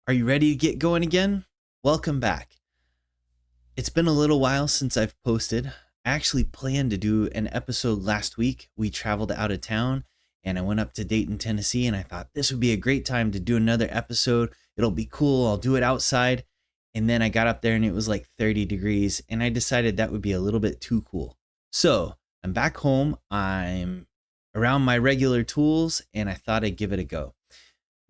Are you ready to get going again? Welcome back. It's been a little while since I've posted. I actually planned to do an episode last week. We traveled out of town and I went up to Dayton, Tennessee, and I thought this would be a great time to do another episode. It'll be cool. I'll do it outside. And then I got up there and it was like 30 degrees and I decided that would be a little bit too cool. So I'm back home. I'm around my regular tools and I thought I'd give it a go.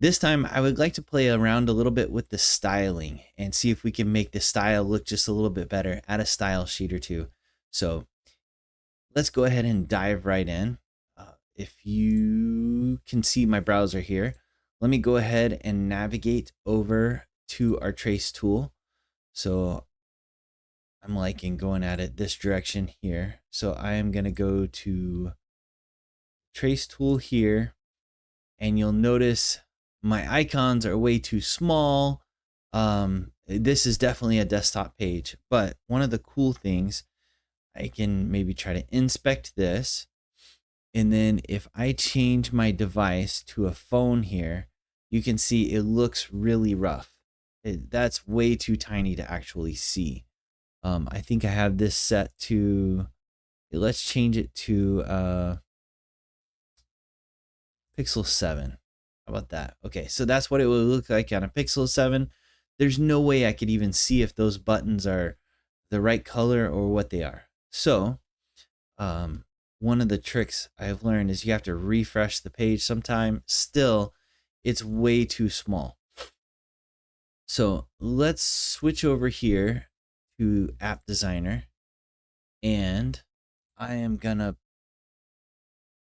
This time I would like to play around a little bit with the styling and see if we can make the style look just a little bit better, add a style sheet or two. So let's go ahead and dive right in. If you can see my browser here, let me go ahead and navigate over to our trace tool. So I'm liking going at it this direction here. So I am going to go to trace tool here and you'll notice my icons are way too small. This is definitely a desktop page, but one of the cool things, I can maybe try to inspect this. And then if I change my device to a phone here, you can see it looks really rough. That's way too tiny to actually see. I think I have this set to, let's change it to Pixel 7. How about that? Okay, so that's what it would look like on a Pixel 7. There's no way I could even see if those buttons are the right color or what they are. So one of the tricks I've learned is you have to refresh the page sometime. Still, it's way too small. So let's switch over here to App Designer, and I am gonna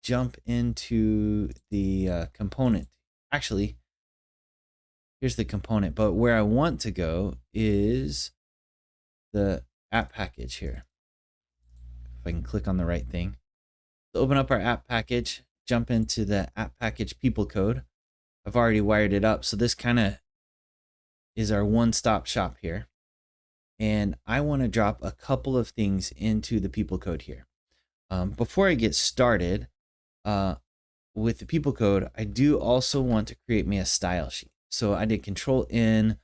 jump into the component. Actually, here's the component, but where I want to go is the app package here. If I can click on the right thing. So open up our app package, jump into the app package PeopleCode. I've already wired it up, so this kind of is our one-stop shop here. And I want to drop a couple of things into the PeopleCode here. Before I get started, with the PeopleCode, I do also want to create me a style sheet. So I did Control N.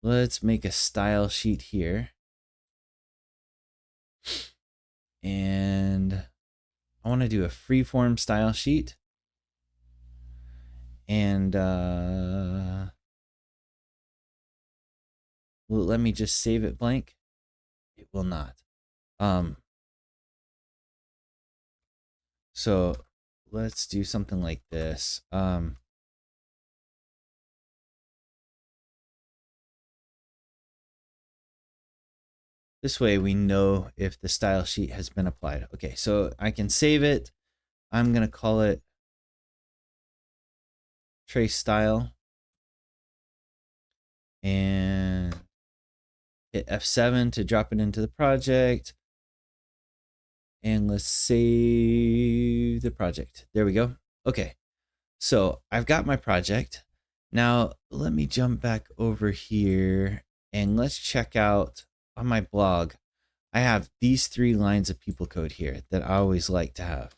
Let's make a style sheet here. And I want to do a freeform style sheet. And well, let me just save it blank. It will not. So let's do something like this. This way we know if the style sheet has been applied. Okay, so I can save it. I'm going to call it trace style and hit F7 to drop it into the project. And let's save the project. There we go. Okay, so I've got my project. Now let me jump back over here and let's check out on my blog. I have these 3 lines of PeopleCode here that I always like to have.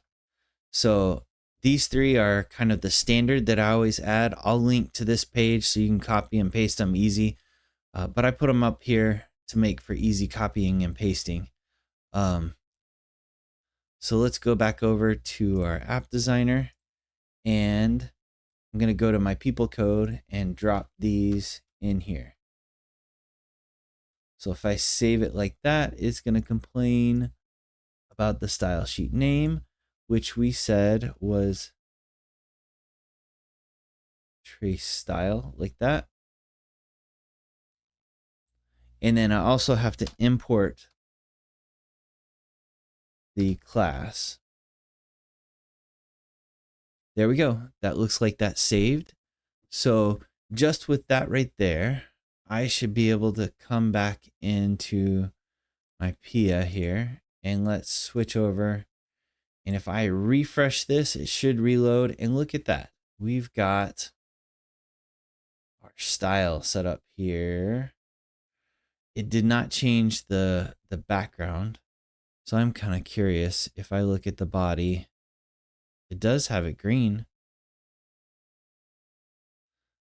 So these 3 are kind of the standard that I always add. I'll link to this page so you can copy and paste them easy. But I put them up here to make for easy copying and pasting. So let's go back over to our app designer and I'm going to go to my PeopleCode and drop these in here. So if I save it like that, it's going to complain about the style sheet name, which we said was trace style, like that. And then I also have to import the class. There we go. That looks like that's saved. So just with that right there, I should be able to come back into my PIA here and let's switch over. And if I refresh this, it should reload. And look at that. We've got our style set up here. It did not change the background. So I'm kind of curious if I look at the body, it does have it green.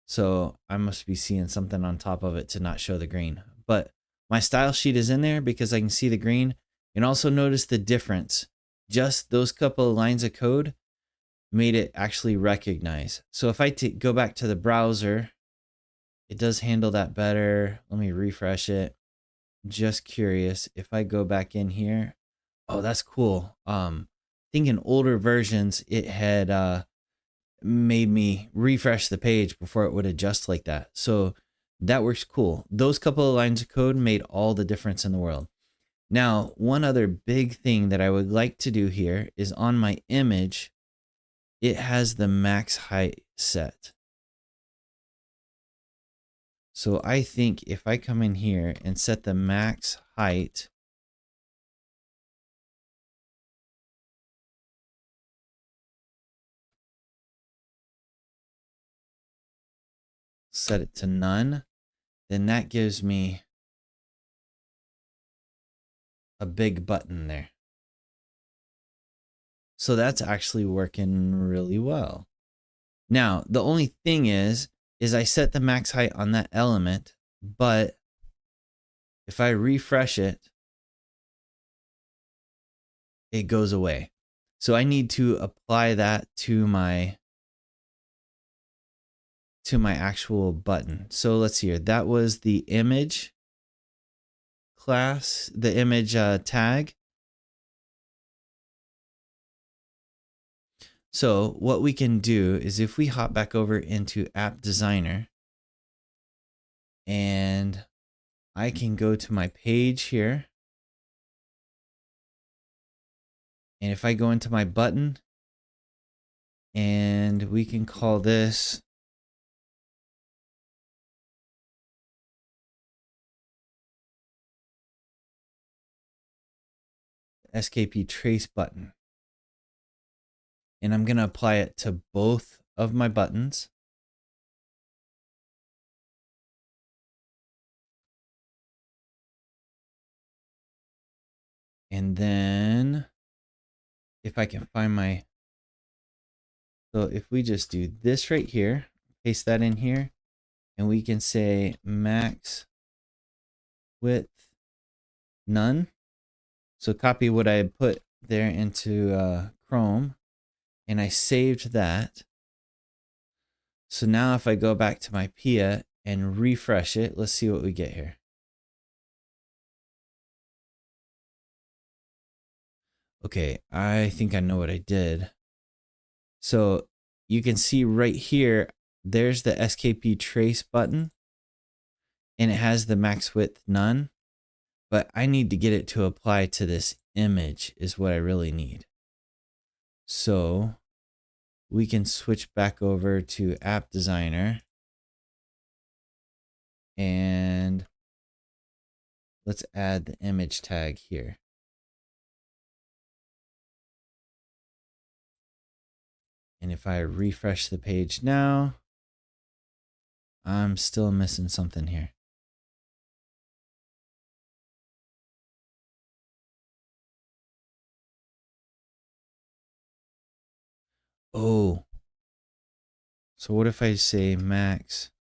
So I must be seeing something on top of it to not show the green. But my style sheet is in there because I can see the green. And also notice the difference. Just those couple of lines of code made it actually recognize. So if I go back to the browser, it does handle that better. Let me refresh it. Just curious, if I go back in here, oh, that's cool. I think in older versions, it had made me refresh the page before it would adjust like that. So that works cool. Those couple of lines of code made all the difference in the world. Now, one other big thing that I would like to do here is on my image, it has the max height set. So I think if I come in here and set the max height, set it to none, then that gives me a big button there. So that's actually working really well. Now, the only thing is I set the max height on that element, but if I refresh it, it goes away. So I need to apply that to my actual button. So let's see here. That was the image class, the image tag. So what we can do is if we hop back over into App Designer, and I can go to my page here. And if I go into my button, and we can call this SKP trace button. And I'm going to apply it to both of my buttons. And then if I can find my, so if we just do this right here, paste that in here, and we can say max width none. So copy what I put there into Chrome, and I saved that. So now if I go back to my PIA and refresh it, let's see what we get here. Okay, I think I know what I did. So you can see right here, there's the SKP trace button, and it has the max width none, but I need to get it to apply to this image is what I really need. So we can switch back over to App Designer, and let's add the image tag here. And if I refresh the page now, I'm still missing something here. Oh, so what if I say max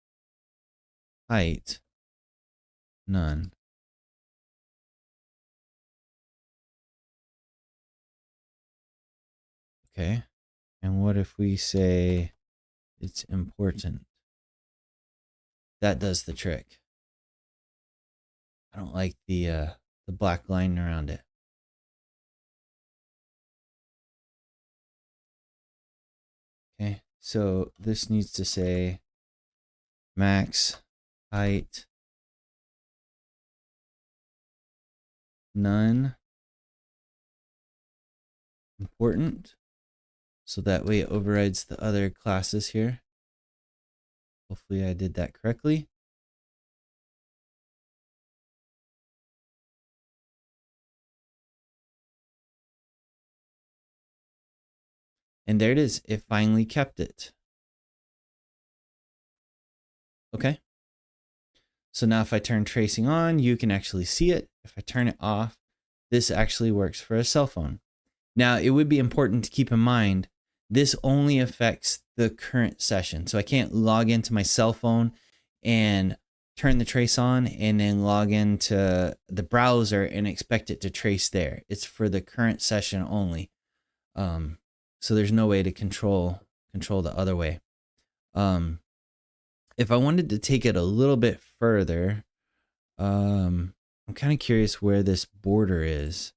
height none? Okay. And what if we say it's important? That does the trick. I don't like the black line around it. Okay, so this needs to say max height none important. So that way it overrides the other classes here. Hopefully I did that correctly. And there it is. It finally kept it. Okay. So now if I turn tracing on, you can actually see it. If I turn it off, this actually works for a cell phone. Now, it would be important to keep in mind this only affects the current session. So I can't log into my cell phone and turn the trace on and then log into the browser and expect it to trace there. It's for the current session only. So there's no way to control the other way. If I wanted to take it a little bit further, I'm kind of curious where this border is.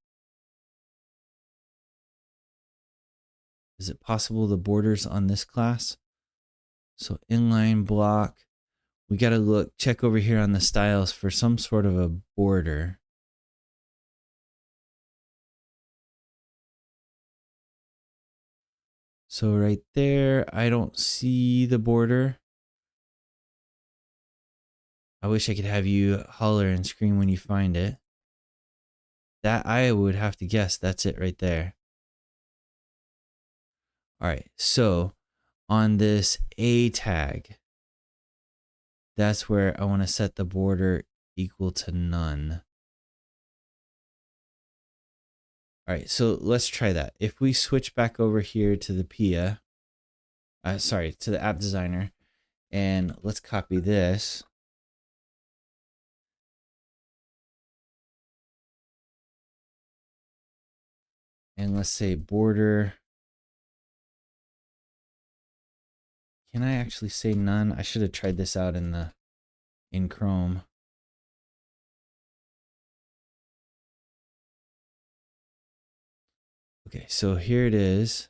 Is it possible the border's on this class? So inline block, we got to check over here on the styles for some sort of a border. So right there, I don't see the border. I wish I could have you holler and scream when you find it. That I would have to guess that's it right there. All right, so on this A tag, that's where I want to set the border equal to none. All right, so let's try that. If we switch back over here to the to the app designer, and let's copy this. And let's say border. Can I actually say none? I should have tried this out in Chrome. Okay, so here it is.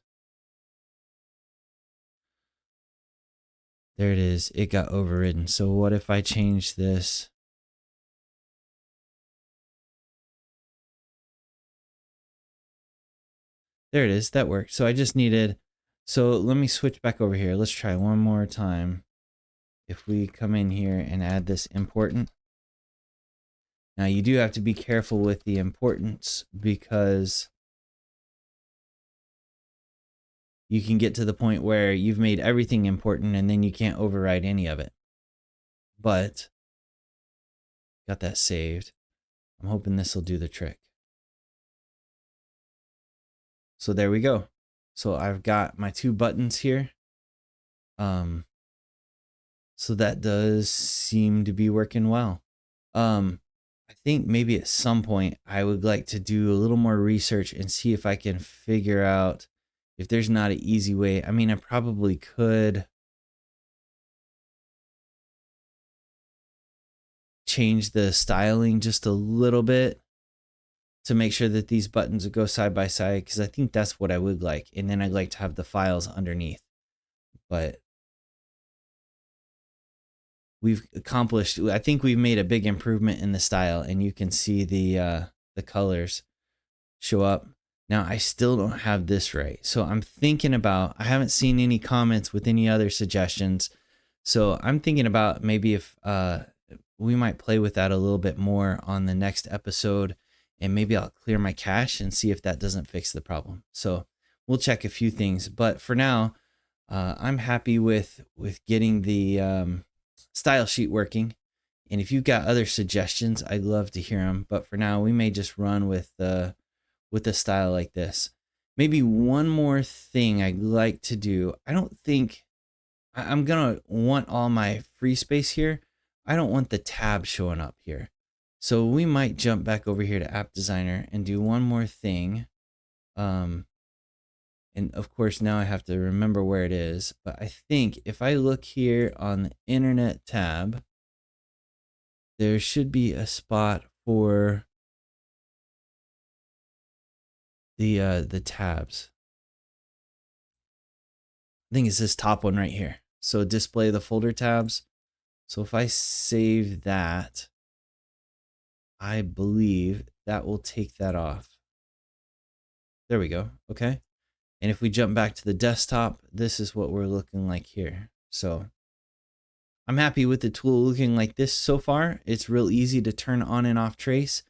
There it is. It got overridden. So what if I change this? There it is. That worked. So I just needed, so let me switch back over here. Let's try one more time. If we come in here and add this important. Now you do have to be careful with the importance because you can get to the point where you've made everything important and then you can't override any of it. But got that saved. I'm hoping this will do the trick. So there we go. So I've got my two buttons here. So that does seem to be working well. I think maybe at some point I would like to do a little more research and see if I can figure out if there's not an easy way. I mean, I probably could change the styling just a little bit to make sure that these buttons would go side by side, because I think that's what I would like. And then I'd like to have the files underneath. But we've accomplished, I think we've made a big improvement in the style, and you can see the colors show up. Now I still don't have this right. So I'm thinking about, I haven't seen any comments with any other suggestions. So I'm thinking about maybe if we might play with that a little bit more on the next episode, and maybe I'll clear my cache and see if that doesn't fix the problem. So we'll check a few things, but for now, I'm happy with getting the style sheet working. And if you've got other suggestions, I'd love to hear them. But for now, we may just run with a style like this. Maybe one more thing I'd like to do. I don't think I'm gonna want all my free space here. I don't want the tab showing up here. So we might jump back over here to App Designer and do one more thing. And of course, now I have to remember where it is. But I think if I look here on the Internet tab, there should be a spot for the tabs. I think it's this top one right here. So display the folder tabs. So if I save that, I believe that will take that off. There we go. Okay. And if we jump back to the desktop, this is what we're looking like here. So I'm happy with the tool looking like this so far. It's real easy to turn on and off trace.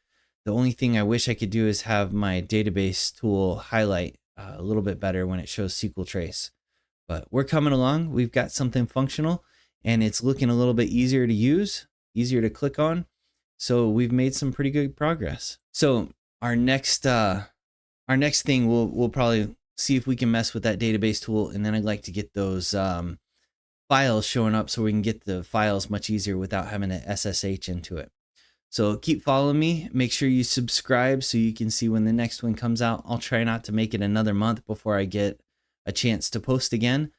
The only thing I wish I could do is have my database tool highlight a little bit better when it shows SQL trace. But we're coming along. We've got something functional, and it's looking a little bit easier to use, easier to click on. So we've made some pretty good progress. So our next thing we'll probably see if we can mess with that database tool. And then I'd like to get those files showing up so we can get the files much easier without having to SSH into it. So keep following me. Make sure you subscribe so you can see when the next one comes out. I'll try not to make it another month before I get a chance to post again.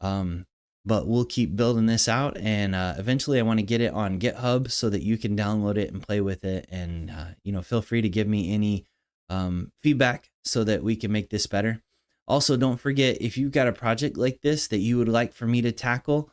But we'll keep building this out, and eventually I want to get it on GitHub so that you can download it and play with it. And feel free to give me any feedback so that we can make this better. Also, don't forget, if you've got a project like this that you would like for me to tackle,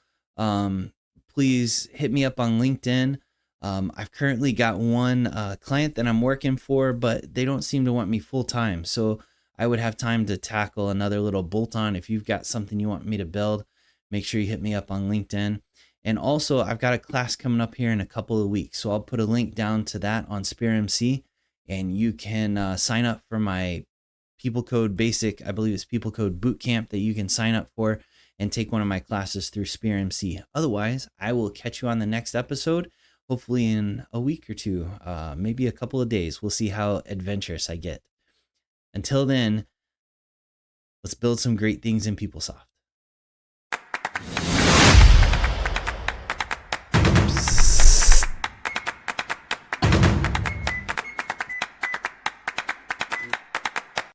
please hit me up on LinkedIn. I've currently got one client that I'm working for, but they don't seem to want me full time. So I would have time to tackle another little bolt-on. If you've got something you want me to build, make sure you hit me up on LinkedIn. And also, I've got a class coming up here in a couple of weeks. So I'll put a link down to that on SpearMC, and you can sign up for my PeopleCode basic, I believe it's PeopleCode Bootcamp, that you can sign up for and take one of my classes through SpearMC. Otherwise, I will catch you on the next episode, hopefully in a week or two, maybe a couple of days. We'll see how adventurous I get. Until then, let's build some great things in PeopleSoft.